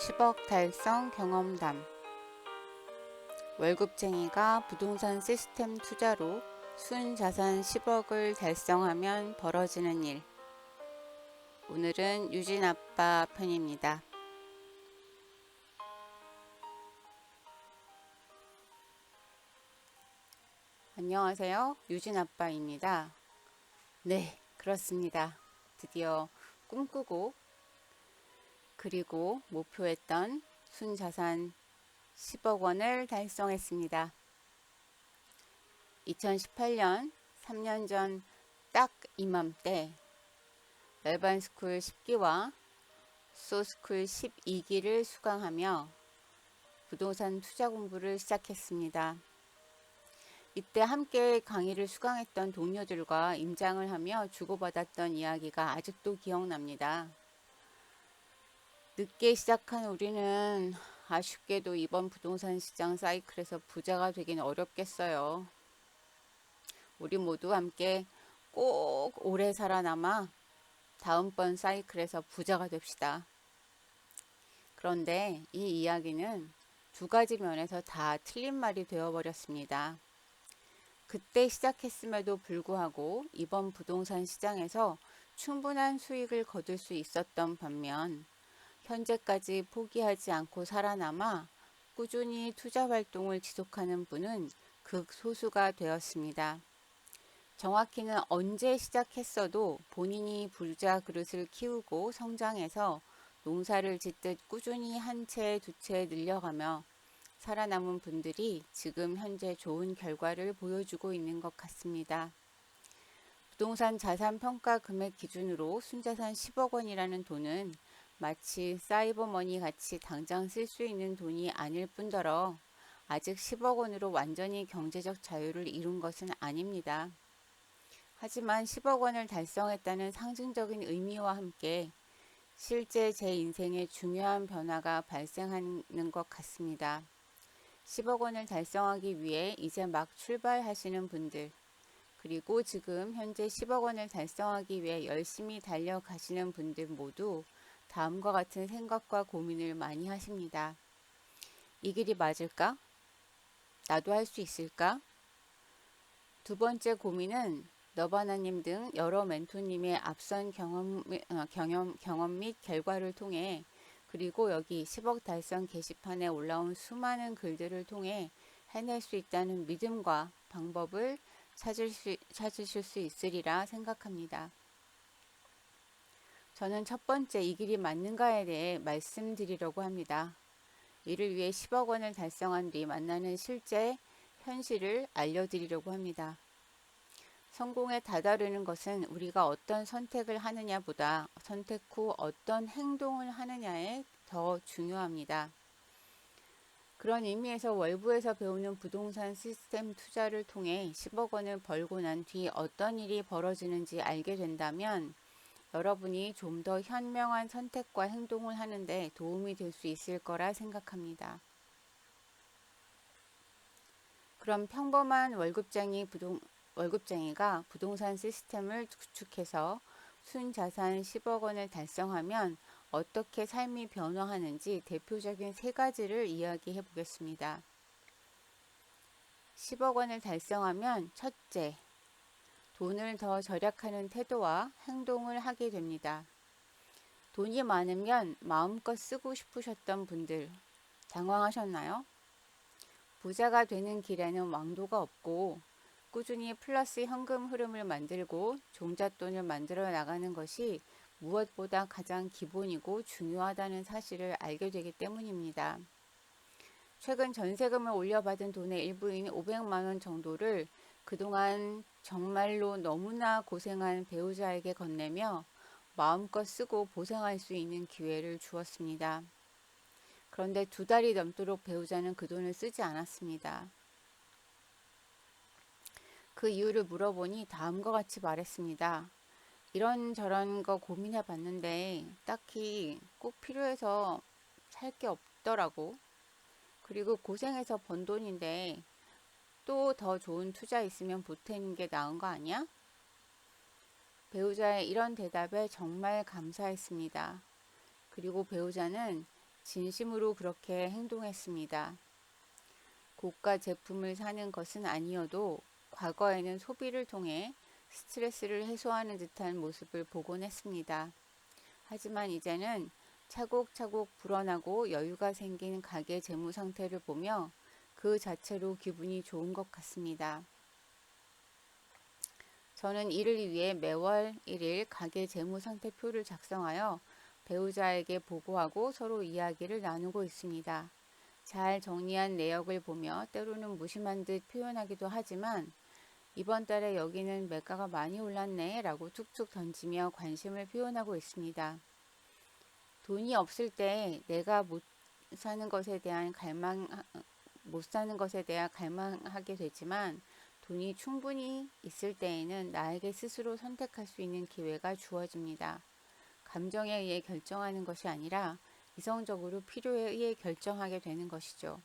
10억 달성 경험담. 월급쟁이가 부동산 시스템 투자로 순자산 10억을 달성하면 벌어지는 일. 오늘은 유진 아빠 편입니다. 안녕하세요. 유진 아빠입니다. 네, 그렇습니다. 드디어 꿈꾸고 그리고 목표했던 순자산 10억 원을 달성했습니다. 2018년 3년 전 딱 이맘때 멜번스쿨 10기와 소스쿨 12기를 수강하며 부동산 투자 공부를 시작했습니다. 이때 함께 강의를 수강했던 동료들과 임장을 하며 주고받았던 이야기가 아직도 기억납니다. 늦게 시작한 우리는 아쉽게도 이번 부동산 시장 사이클에서 부자가 되긴 어렵겠어요. 우리 모두 함께 꼭 오래 살아남아 다음번 사이클에서 부자가 됩시다. 그런데 이 이야기는 두 가지 면에서 다 틀린 말이 되어버렸습니다. 그때 시작했음에도 불구하고 이번 부동산 시장에서 충분한 수익을 거둘 수 있었던 반면 현재까지 포기하지 않고 살아남아 꾸준히 투자 활동을 지속하는 분은 극소수가 되었습니다. 정확히는 언제 시작했어도 본인이 부자 그릇을 키우고 성장해서 농사를 짓듯 꾸준히 한 채 두 채 늘려가며 살아남은 분들이 지금 현재 좋은 결과를 보여주고 있는 것 같습니다. 부동산 자산 평가 금액 기준으로 순자산 10억 원이라는 돈은 마치 사이버머니 같이 당장 쓸 수 있는 돈이 아닐 뿐더러 아직 10억 원으로 완전히 경제적 자유를 이룬 것은 아닙니다. 하지만 10억 원을 달성했다는 상징적인 의미와 함께 실제 제 인생에 중요한 변화가 발생하는 것 같습니다. 10억 원을 달성하기 위해 이제 막 출발하시는 분들, 그리고 지금 현재 10억 원을 달성하기 위해 열심히 달려가시는 분들 모두 다음과 같은 생각과 고민을 많이 하십니다. 이 길이 맞을까? 나도 할 수 있을까? 두 번째 고민은 너바나님 등 여러 멘토님의 앞선 경험 및 결과를 통해, 그리고 여기 10억 달성 게시판에 올라온 수많은 글들을 통해 해낼 수 있다는 믿음과 방법을 찾으실 수 있으리라 생각합니다. 저는 첫 번째 이 길이 맞는가에 대해 말씀드리려고 합니다. 이를 위해 10억 원을 달성한 뒤 만나는 실제 현실을 알려드리려고 합니다. 성공에 다다르는 것은 우리가 어떤 선택을 하느냐보다 선택 후 어떤 행동을 하느냐에 더 중요합니다. 그런 의미에서 월부에서 배우는 부동산 시스템 투자를 통해 10억 원을 벌고 난 뒤 어떤 일이 벌어지는지 알게 된다면 여러분이 좀 더 현명한 선택과 행동을 하는데 도움이 될 수 있을 거라 생각합니다. 그럼 평범한 월급쟁이가 부동산 시스템을 구축해서 순자산 10억 원을 달성하면 어떻게 삶이 변화하는지 대표적인 세 가지를 이야기해 보겠습니다. 10억 원을 달성하면 첫째, 돈을 더 절약하는 태도와 행동을 하게 됩니다. 돈이 많으면 마음껏 쓰고 싶으셨던 분들 당황하셨나요? 부자가 되는 길에는 왕도가 없고 꾸준히 플러스 현금 흐름을 만들고 종잣돈을 만들어 나가는 것이 무엇보다 가장 기본이고 중요하다는 사실을 알게 되기 때문입니다. 최근 전세금을 올려받은 돈의 일부인 500만 원 정도를 그동안 정말로 너무나 고생한 배우자에게 건네며 마음껏 쓰고 보상할 수 있는 기회를 주었습니다. 그런데 두 달이 넘도록 배우자는 그 돈을 쓰지 않았습니다. 그 이유를 물어보니 다음과 같이 말했습니다. 이런저런 거 고민해 봤는데 딱히 꼭 필요해서 살 게 없더라고. 그리고 고생해서 번 돈인데 또 더 좋은 투자 있으면 보태는 게 나은 거 아니야? 배우자의 이런 대답에 정말 감사했습니다. 그리고 배우자는 진심으로 그렇게 행동했습니다. 고가 제품을 사는 것은 아니어도 과거에는 소비를 통해 스트레스를 해소하는 듯한 모습을 보곤 했습니다. 하지만 이제는 차곡차곡 불어나고 여유가 생긴 가계 재무 상태를 보며 그 자체로 기분이 좋은 것 같습니다. 저는 이를 위해 매월 1일 가계 재무 상태표를 작성하여 배우자에게 보고하고 서로 이야기를 나누고 있습니다. 잘 정리한 내역을 보며 때로는 무심한 듯 표현하기도 하지만 이번 달에 여기는 매가가 많이 올랐네 라고 툭툭 던지며 관심을 표현하고 있습니다. 돈이 없을 때 내가 못 사는 것에 대한 갈망하게 되지만 돈이 충분히 있을 때에는 나에게 스스로 선택할 수 있는 기회가 주어집니다. 감정에 의해 결정하는 것이 아니라 이성적으로 필요에 의해 결정하게 되는 것이죠.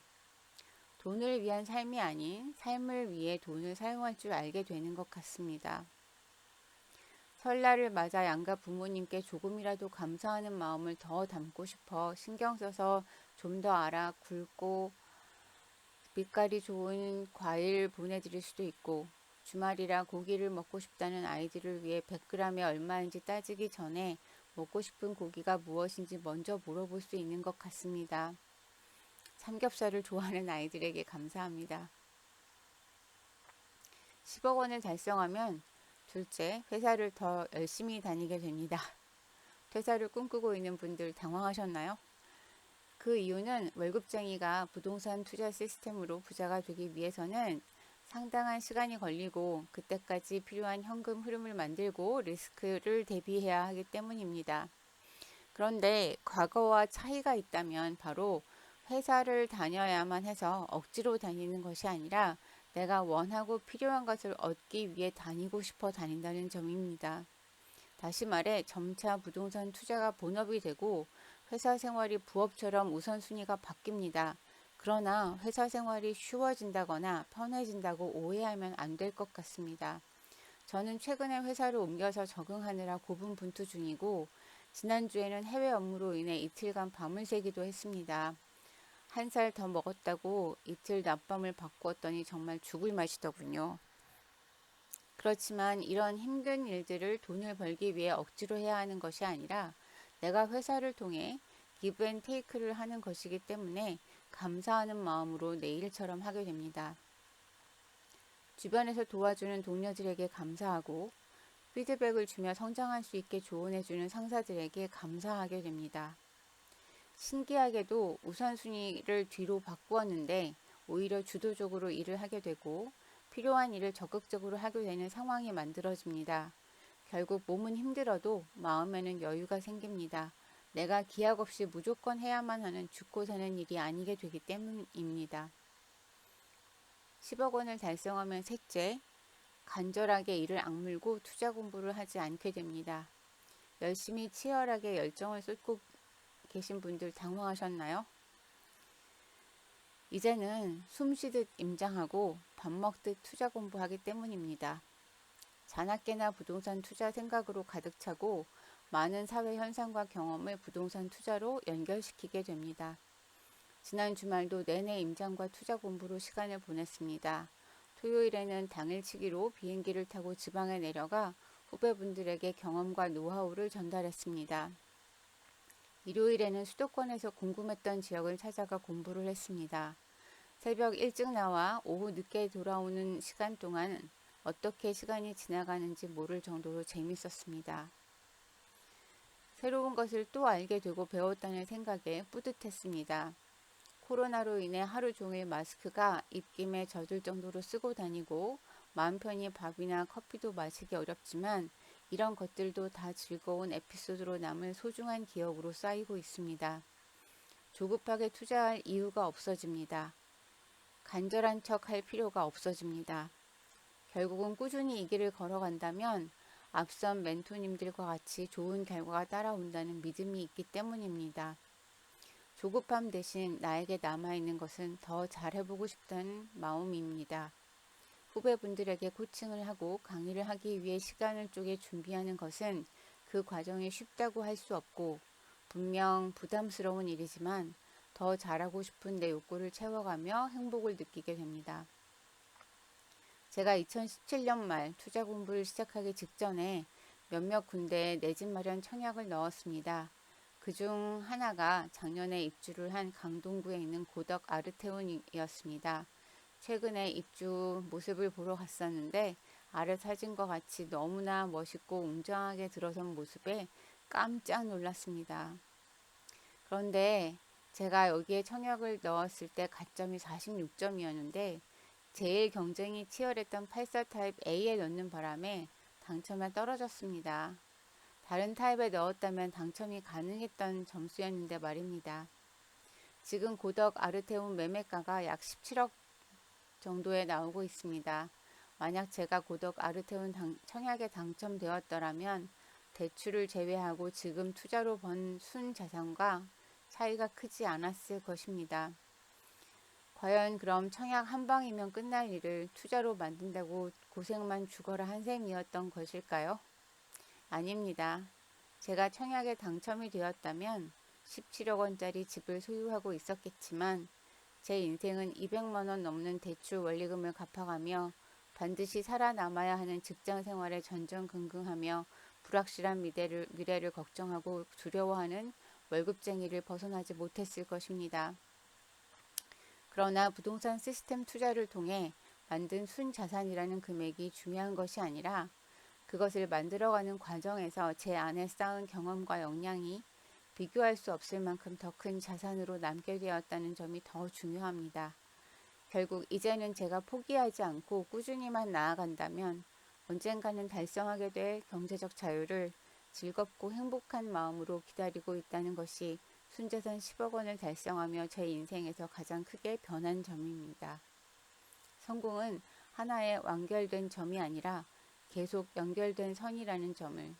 돈을 위한 삶이 아닌 삶을 위해 돈을 사용할 줄 알게 되는 것 같습니다. 설날을 맞아 양가 부모님께 조금이라도 감사하는 마음을 더 담고 싶어 신경 써서 좀 더 알아 굵고 빛깔이 좋은 과일 보내드릴 수도 있고 주말이라 고기를 먹고 싶다는 아이들을 위해 100g에 얼마인지 따지기 전에 먹고 싶은 고기가 무엇인지 먼저 물어볼 수 있는 것 같습니다. 삼겹살을 좋아하는 아이들에게 감사합니다. 10억 원을 달성하면 둘째, 회사를 더 열심히 다니게 됩니다. 퇴사를 꿈꾸고 있는 분들 당황하셨나요? 그 이유는 월급쟁이가 부동산 투자 시스템으로 부자가 되기 위해서는 상당한 시간이 걸리고 그때까지 필요한 현금 흐름을 만들고 리스크를 대비해야 하기 때문입니다. 그런데 과거와 차이가 있다면 바로 회사를 다녀야만 해서 억지로 다니는 것이 아니라 내가 원하고 필요한 것을 얻기 위해 다니고 싶어 다닌다는 점입니다. 다시 말해 점차 부동산 투자가 본업이 되고 회사 생활이 부업처럼 우선순위가 바뀝니다. 그러나 회사 생활이 쉬워진다거나 편해진다고 오해하면 안 될 것 같습니다. 저는 최근에 회사를 옮겨서 적응하느라 고군분투 중이고 지난주에는 해외 업무로 인해 이틀간 밤을 새기도 했습니다. 1살 더 먹었다고 이틀 낮밤을 바꾸었더니 정말 죽을 맛이더군요. 그렇지만 이런 힘든 일들을 돈을 벌기 위해 억지로 해야 하는 것이 아니라 내가 회사를 통해 기브 앤 테이크를 하는 것이기 때문에 감사하는 마음으로 내 일처럼 하게 됩니다. 주변에서 도와주는 동료들에게 감사하고 피드백을 주며 성장할 수 있게 조언해주는 상사들에게 감사하게 됩니다. 신기하게도 우선순위를 뒤로 바꾸었는데 오히려 주도적으로 일을 하게 되고 필요한 일을 적극적으로 하게 되는 상황이 만들어집니다. 결국 몸은 힘들어도 마음에는 여유가 생깁니다. 내가 기약 없이 무조건 해야만 하는 죽고 사는 일이 아니게 되기 때문입니다. 10억 원을 달성하면 셋째, 간절하게 이를 악물고 투자 공부를 하지 않게 됩니다. 열심히 치열하게 열정을 쏟고 계신 분들 당황하셨나요? 이제는 숨 쉬듯 임장하고 밥 먹듯 투자 공부하기 때문입니다. 자나깨나 부동산 투자 생각으로 가득 차고 많은 사회 현상과 경험을 부동산 투자로 연결시키게 됩니다. 지난 주말도 내내 임장과 투자 공부로 시간을 보냈습니다. 토요일에는 당일치기로 비행기를 타고 지방에 내려가 후배분들에게 경험과 노하우를 전달했습니다. 일요일에는 수도권에서 궁금했던 지역을 찾아가 공부를 했습니다. 새벽 일찍 나와 오후 늦게 돌아오는 시간 동안 어떻게 시간이 지나가는지 모를 정도로 재밌었습니다. 새로운 것을 또 알게 되고 배웠다는 생각에 뿌듯했습니다. 코로나로 인해 하루 종일 마스크가 입김에 젖을 정도로 쓰고 다니고 마음 편히 밥이나 커피도 마시기 어렵지만 이런 것들도 다 즐거운 에피소드로 남을 소중한 기억으로 쌓이고 있습니다. 조급하게 투자할 이유가 없어집니다. 간절한 척 할 필요가 없어집니다. 결국은 꾸준히 이 길을 걸어간다면 앞선 멘토님들과 같이 좋은 결과가 따라온다는 믿음이 있기 때문입니다. 조급함 대신 나에게 남아있는 것은 더 잘해보고 싶다는 마음입니다. 후배분들에게 코칭을 하고 강의를 하기 위해 시간을 쪼개 준비하는 것은 그 과정이 쉽다고 할 수 없고 분명 부담스러운 일이지만 더 잘하고 싶은 내 욕구를 채워가며 행복을 느끼게 됩니다. 제가 2017년 말 투자 공부를 시작하기 직전에 몇몇 군데에 내 집 마련 청약을 넣었습니다. 그중 하나가 작년에 입주를 한 강동구에 있는 고덕 아르테운이었습니다. 최근에 입주 모습을 보러 갔었는데 아래 사진과 같이 너무나 멋있고 웅장하게 들어선 모습에 깜짝 놀랐습니다. 그런데 제가 여기에 청약을 넣었을 때 가점이 46점이었는데 제일 경쟁이 치열했던 84 타입 A에 넣는 바람에 당첨에 떨어졌습니다. 다른 타입에 넣었다면 당첨이 가능했던 점수였는데 말입니다. 지금 고덕 아르테운 매매가가 약 17억 정도에 나오고 있습니다. 만약 제가 고덕 아르테운 청약에 당첨되었더라면 대출을 제외하고 지금 투자로 번 순자산과 차이가 크지 않았을 것입니다. 과연 그럼 청약 한 방이면 끝날 일을 투자로 만든다고 고생만 죽어라 한 셈이었던 것일까요? 아닙니다. 제가 청약에 당첨이 되었다면 17억 원짜리 집을 소유하고 있었겠지만 제 인생은 200만 원 넘는 대출 원리금을 갚아가며 반드시 살아남아야 하는 직장 생활에 전전긍긍하며 불확실한 미래를 걱정하고 두려워하는 월급쟁이를 벗어나지 못했을 것입니다. 그러나 부동산 시스템 투자를 통해 만든 순자산이라는 금액이 중요한 것이 아니라 그것을 만들어가는 과정에서 제 안에 쌓은 경험과 역량이 비교할 수 없을 만큼 더 큰 자산으로 남게 되었다는 점이 더 중요합니다. 결국 이제는 제가 포기하지 않고 꾸준히만 나아간다면 언젠가는 달성하게 될 경제적 자유를 즐겁고 행복한 마음으로 기다리고 있다는 것이 순자산 10억 원을 달성하며 제 인생에서 가장 크게 변한 점입니다. 성공은 하나의 완결된 점이 아니라 계속 연결된 선이라는 점을